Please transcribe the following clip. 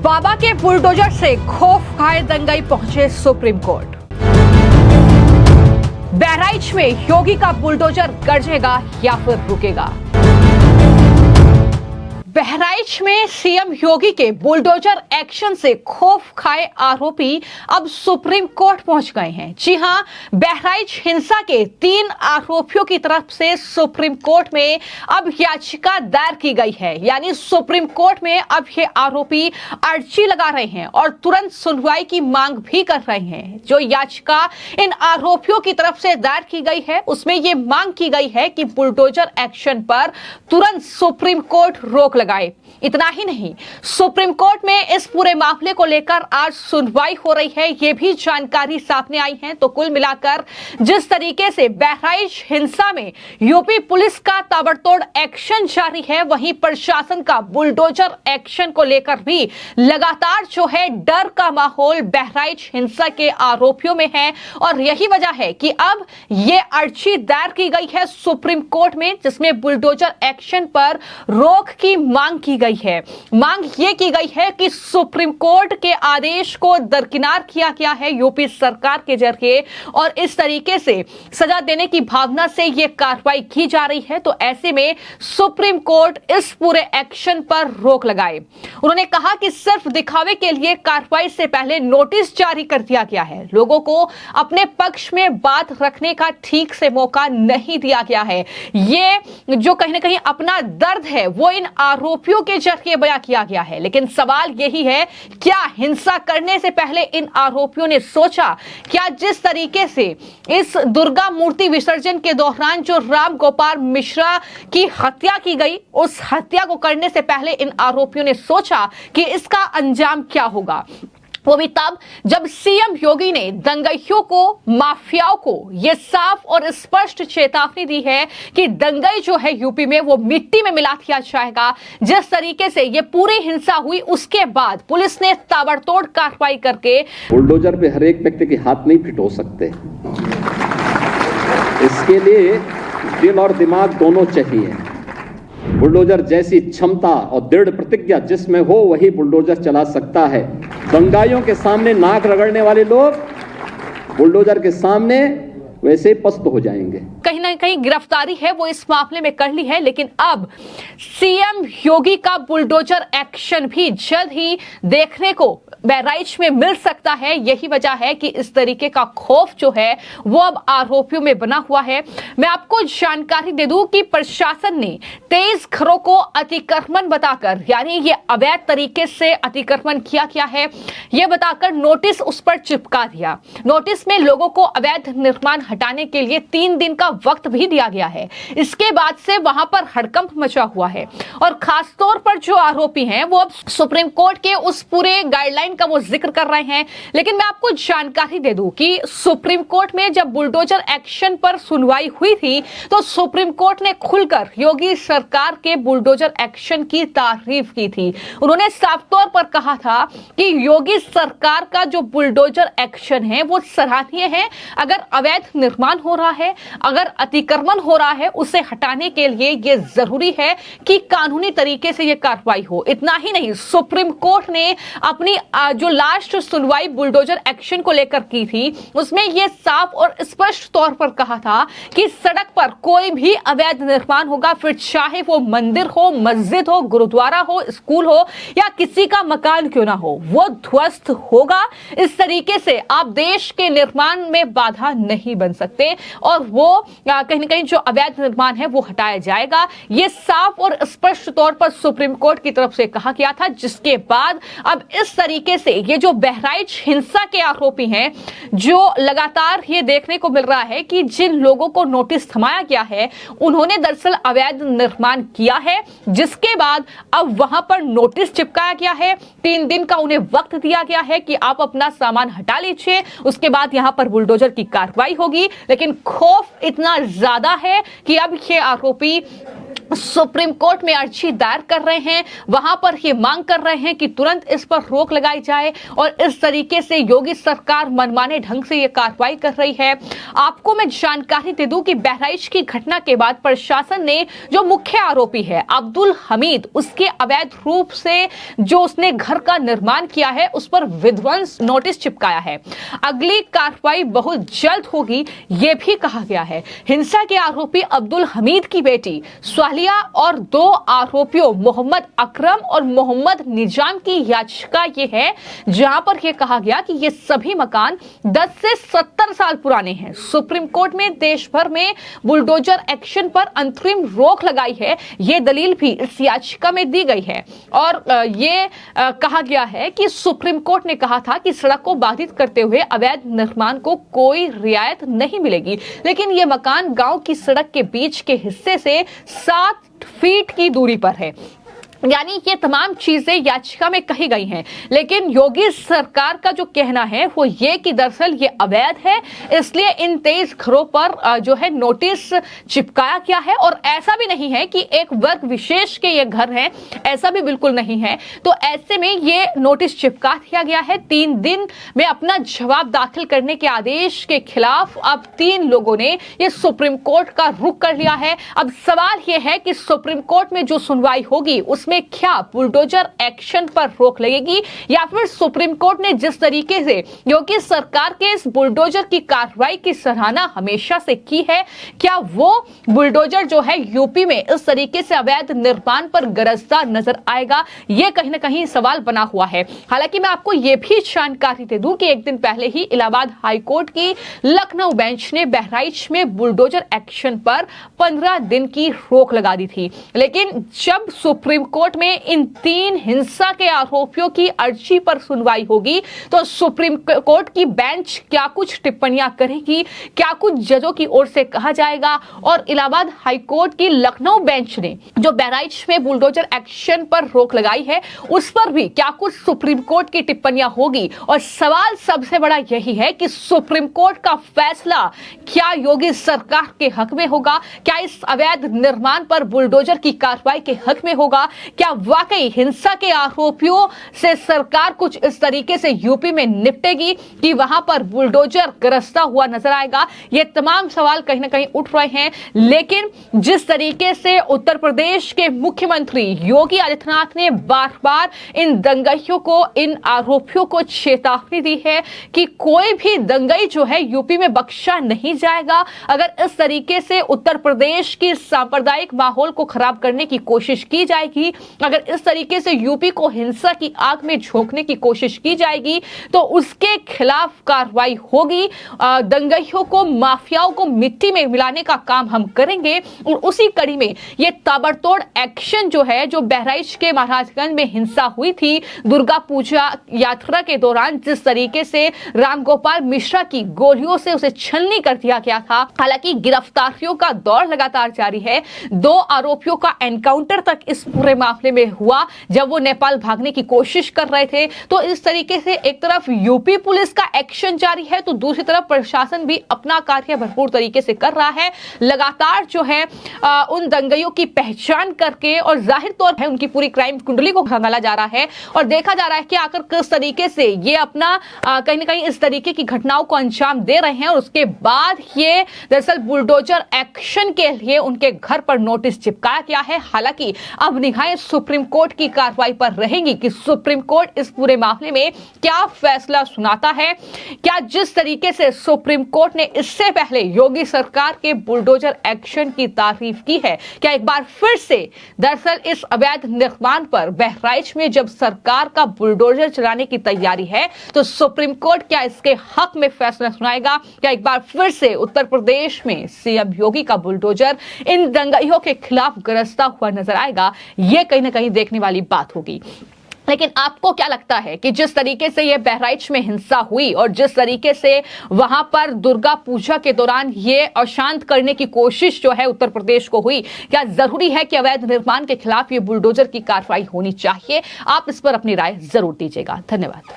बाबा के बुलडोजर से खौफ खाए दंगाई पहुंचे सुप्रीम कोर्ट। बहराइच में योगी का बुलडोजर गरजेगा या फिर रुकेगा। बहराइच में सीएम योगी के बुलडोजर एक्शन से खौफ खाए आरोपी अब सुप्रीम कोर्ट पहुंच गए हैं। जी हां, बहराइच हिंसा के 3 आरोपियों की तरफ से सुप्रीम कोर्ट में अब याचिका दायर की गई है। यानी सुप्रीम कोर्ट में अब ये आरोपी अर्जी लगा रहे हैं और तुरंत सुनवाई की मांग भी कर रहे हैं। जो याचिका इन आरोपियों की तरफ से दायर की गई है उसमें यह मांग की गई है कि बुलडोजर एक्शन पर तुरंत सुप्रीम कोर्ट रोक लगाए। इतना ही नहीं, सुप्रीम कोर्ट में इस पूरे मामले को लेकर आज सुनवाई हो रही है, यह भी जानकारी सामने आई है। तो कुल मिलाकर जिस तरीके से बहराइच हिंसा में यूपी पुलिस का ताबड़तोड़ एक्शन जारी है, वहीं प्रशासन का बुलडोजर एक्शन को लेकर भी लगातार जो है डर का माहौल बहराइच हिंसा के आरोपियों में है। और यही वजह है कि अब यह अर्जी दायर की गई है सुप्रीम कोर्ट में, जिसमें बुलडोजर एक्शन पर रोक की मांग की गई है। मांग यह की गई है कि सुप्रीम कोर्ट के आदेश को दरकिनार किया गया है यूपी सरकार के जरिए और इस तरीके से सजा देने की भावना से यह कार्रवाई की जा रही है। तो ऐसे में सुप्रीम कोर्ट इस पूरे एक्शन पर रोक लगाए। उन्होंने कहा कि सिर्फ दिखावे के लिए कार्रवाई से पहले नोटिस जारी कर दिया गया है। लोगों को अपने पक्ष में बात रखने का ठीक से मौका नहीं दिया गया है। ये जो कहीं ना कहीं अपना दर्द है वो इन आरोपियों के जरिए बयां किया गया है। लेकिन सवाल यही है, क्या हिंसा करने से पहले इन आरोपियों ने सोचा? क्या जिस तरीके से इस दुर्गा मूर्ति विसर्जन के दौरान जो राम गोपाल मिश्रा की हत्या की गई, उस हत्या को करने से पहले इन आरोपियों ने सोचा कि इसका अंजाम क्या होगा? वो भी तब जब सीएम योगी ने दंगाइयों को, माफियाओं को यह साफ और स्पष्ट चेतावनी दी है कि दंगाई जो है यूपी में वो मिट्टी में मिला दिया जाएगा। जिस तरीके से ये पूरी हिंसा हुई उसके बाद पुलिस ने ताबड़तोड़ कार्रवाई करके बुलडोजर पे हर एक व्यक्ति के हाथ नहीं फिट हो सकते। इसके लिए दिल और दिमाग दोनों चाहिए। बुलडोजर जैसी क्षमता और दृढ़ प्रतिज्ञा जिसमें हो वही बुलडोजर चला सकता है। दंगाइयों के सामने नाक रगड़ने वाले लोग बुलडोजर के सामने वैसे ही पस्त हो जाएंगे। कहीं ना कहीं गिरफ्तारी है वो इस मामले में कर ली है, लेकिन अब सीएम योगी का बुलडोजर एक्शन भी जल्द ही देखने को बहराइच में मिल सकता है। यही वजह है कि इस तरीके का खौफ जो है वो अब आरोपियों में बना हुआ है। मैं आपको जानकारी दे दूं कि प्रशासन ने 23 घरों को अतिक्रमण बताकर, यानी ये अवैध तरीके से अतिक्रमण किया गया है, यह बताकर नोटिस उस पर चिपका दिया। नोटिस में लोगों को अवैध निर्माण हटाने के लिए 3 दिन का वक्त भी दिया गया है। इसके बाद से वहां पर हड़कंप मचा हुआ है और खासतौर पर जो आरोपी हैं वो अब सुप्रीम कोर्ट के उस पूरे गाइडलाइन का वो जिक्र कर रहे हैं। लेकिन मैं आपको जानकारी दे दूं कि सुप्रीम कोर्ट में जब बुलडोजर एक्शन पर सुनवाई हुई थी तो सुप्रीम कोर्ट ने खुलकर योगी सरकार के बुलडोजर एक्शन की तारीफ की थी। उन्होंने साफ तौर पर कहा था कि योगी सरकार का जो बुलडोजर एक्शन है वो सराहनीय है। अगर अवैध निर्माण हो रहा है, अगर अतिक्रमण हो रहा है, उसे हटाने के लिए यह जरूरी है कि कानूनी तरीके से यह कार्रवाई हो। इतना ही नहीं, सुप्रीम कोर्ट ने अपनी जो लास्ट सुनवाई बुलडोजर एक्शन को लेकर की थी उसमें यह साफ और स्पष्ट तौर पर कहा था कि सड़क पर कोई भी अवैध निर्माण होगा, फिर चाहे वो मंदिर हो, मस्जिद हो, गुरुद्वारा हो, स्कूल हो या किसी का मकान क्यों ना हो, वो ध्वस्त होगा। इस तरीके से आप देश के निर्माण में बाधा नहीं बन सकते और वो कहीं ना कहीं जो अवैध निर्माण है वो हटाया जाएगा। ये साफ और स्पष्ट तौर पर सुप्रीम कोर्ट की तरफ से कहा गया था, जिसके बाद अब इस तरीके से ये जो बहराइच हिंसा के आरोपी हैं, जो लगातार ये देखने को मिल रहा है कि जिन लोगों को नोटिस थमाया गया है उन्होंने दरअसल अवैध निर्माण किया है, जिसके बाद अब वहां पर नोटिस चिपकाया गया है। 3 दिन का उन्हें वक्त दिया गया है कि आप अपना सामान हटा लीजिए, उसके बाद यहां पर बुलडोजर की कार्रवाई होगी। लेकिन खौफ इतना ज्यादा है कि अब ये आरोपी सुप्रीम कोर्ट में अर्जी दायर कर रहे हैं, वहां पर ये मांग कर रहे हैं कि तुरंत इस पर रोक लगाई जाए और इस तरीके से योगी सरकार मनमाने ढंग से ये कार्रवाई कर रही है। आपको मैं जानकारी दे दूं कि बहराइच की घटना के बाद प्रशासन ने जो मुख्य आरोपी है अब्दुल हमीद, उसके अवैध रूप से जो उसने घर का निर्माण किया है उस पर विध्वंस नोटिस चिपकाया है। अगली कार्रवाई बहुत जल्द होगी, यह भी कहा गया है। हिंसा के आरोपी अब्दुल हमीद की बेटी स्वालिया और 2 आरोपियों मोहम्मद अकरम और मोहम्मद निजाम की याचिका ये है, जहां पर यह कहा गया कि ये सभी मकान 10 से 70 साल पुराने हैं। सुप्रीम कोर्ट में देश भर में बुलडोजर एक्शन पर अंतरिम रोक लगाई है, ये दलील भी इस याचिका में दी गई है। और ये कहा गया है कि सुप्रीम कोर्ट ने कहा था कि सड़क को बाधित करते हुए अवैध निर्माण को कोई रियायत नहीं मिलेगी, लेकिन ये मकान गांव की सड़क के बीच के हिस्से से 7 फीट की दूरी पर है। यानी ये तमाम चीजें याचिका में कही गई हैं, लेकिन योगी सरकार का जो कहना है वो ये कि दरअसल ये अवैध है, इसलिए इन 23 घरों पर जो है नोटिस चिपकाया गया है। और ऐसा भी नहीं है कि एक वर्ग विशेष के ये घर हैं, ऐसा भी बिल्कुल नहीं है। तो ऐसे में ये नोटिस चिपका दिया गया है। 3 दिन में अपना जवाब दाखिल करने के आदेश के खिलाफ अब 3 लोगों ने ये सुप्रीम कोर्ट का रुख कर लिया है। अब सवाल ये है कि सुप्रीम कोर्ट में जो सुनवाई होगी उसमें क्या बुलडोजर एक्शन पर रोक लगेगी, या फिर सुप्रीम कोर्ट ने जिस तरीके से योगी सरकार के इस बुलडोजर की कार्रवाई की सराहना हमेशा से की है, क्या वो बुलडोजर जो है यूपी में इस तरीके से अवैध निर्माण पर गरजता नजर आएगा, ये कहीं ना कहीं सवाल बना हुआ है। हालांकि मैं आपको यह भी जानकारी दे दूं कि एक दिन पहले ही इलाहाबाद हाईकोर्ट की लखनऊ बेंच ने बहराइच में बुलडोजर एक्शन पर 15 दिन की रोक लगा दी थी। लेकिन जब सुप्रीम कोर्ट में इन 3 हिंसा के आरोपियों की अर्जी पर सुनवाई होगी तो सुप्रीम कोर्ट की बेंच क्या कुछ टिप्पणियां करेगी, क्या कुछ जजों की ओर से कहा जाएगा, और इलाहाबाद हाईकोर्ट की लखनऊ बेंच ने जो बहराइच में बुलडोजर एक्शन पर रोक लगाई है उस पर भी क्या कुछ सुप्रीम कोर्ट की टिप्पणियां होगी। और सवाल सबसे बड़ा यही है कि सुप्रीम कोर्ट का फैसला क्या योगी सरकार के हक में होगा, क्या इस अवैध निर्माण पर बुलडोजर की कार्रवाई के हक में होगा, क्या वाकई हिंसा के आरोपियों से सरकार कुछ इस तरीके से यूपी में निपटेगी कि वहां पर बुलडोजर गरजता हुआ नजर आएगा। ये तमाम सवाल कहीं ना कहीं उठ रहे हैं। लेकिन जिस तरीके से उत्तर प्रदेश के मुख्यमंत्री योगी आदित्यनाथ ने बार बार इन दंगाइयों को, इन आरोपियों को चेतावनी दी है कि कोई भी दंगाई जो है यूपी में बख्शा नहीं जाएगा। अगर इस तरीके से उत्तर प्रदेश की सांप्रदायिक माहौल को खराब करने की कोशिश की जाएगी, अगर इस तरीके से यूपी को हिंसा की आग में झोंकने की कोशिश की जाएगी तो उसके खिलाफ कार्रवाई होगी। दंगाइयों को, माफियाओं को मिट्टी में मिलाने का काम हम करेंगे। और उसी कड़ी में ये ताबड़तोड़ एक्शन जो है, जो बहराइच के महाराजगंज में हिंसा हुई थी दुर्गा पूजा यात्रा के दौरान, जिस तरीके से रामगोपाल मिश्रा की गोलियों से उसे छलनी कर दिया गया था। हालांकि गिरफ्तारियों का दौर लगातार जारी है। 2 आरोपियों का एनकाउंटर तक इस पूरे मामले में हुआ जब वो नेपाल भागने की कोशिश कर रहे थे। तो इस तरीके से एक तरफ यूपी पुलिस का एक्शन जारी है तो दूसरी तरफ प्रशासन भी अपना कार्य भरपूर तरीके से कर रहा है। लगातार जो है उन दंगाइयों की पहचान करके और जाहिर तौर पर उनकी पूरी क्राइम कुंडली को खंगाला जा रहा है और देखा जा रहा है कि आखिर किस तरीके से ये अपना कहीं ना कहीं इस तरीके की घटनाओं को अंजाम दे रहे हैं। और उसके बाद ये दरअसल बुलडोजर एक्शन के लिए उनके घर पर नोटिस चिपकाया गया है। हालांकि अब निगाहें सुप्रीम कोर्ट की कार्रवाई पर रहेंगी कि सुप्रीम कोर्ट इस पूरे मामले में क्या फैसला सुनाता है। क्या जिस तरीके से सुप्रीम कोर्ट ने इससे पहले योगी सरकार के बुलडोजर एक्शन की तारीफ की है, क्या एक बार फिर से दरअसल इस अवैध निर्माण पर बहराइच में जब सरकार का बुलडोजर चलाने की तैयारी है तो सुप्रीम कोर्ट क्या इसके हक में फैसला सुनाएगा? क्या एक बार फिर से उत्तर प्रदेश में सीएम योगी का बुलडोजर इन दंगाइयों के खिलाफ गरजता हुआ नजर आएगा? यह कहीं ना कहीं देखने वाली बात होगी। लेकिन आपको क्या लगता है कि जिस तरीके से ये बहराइच में हिंसा हुई और जिस तरीके से वहां पर दुर्गा पूजा के दौरान ये अशांत करने की कोशिश जो है उत्तर प्रदेश को हुई, क्या जरूरी है कि अवैध निर्माण के खिलाफ ये बुलडोजर की कार्रवाई होनी चाहिए? आप इस पर अपनी राय जरूर दीजिएगा। धन्यवाद।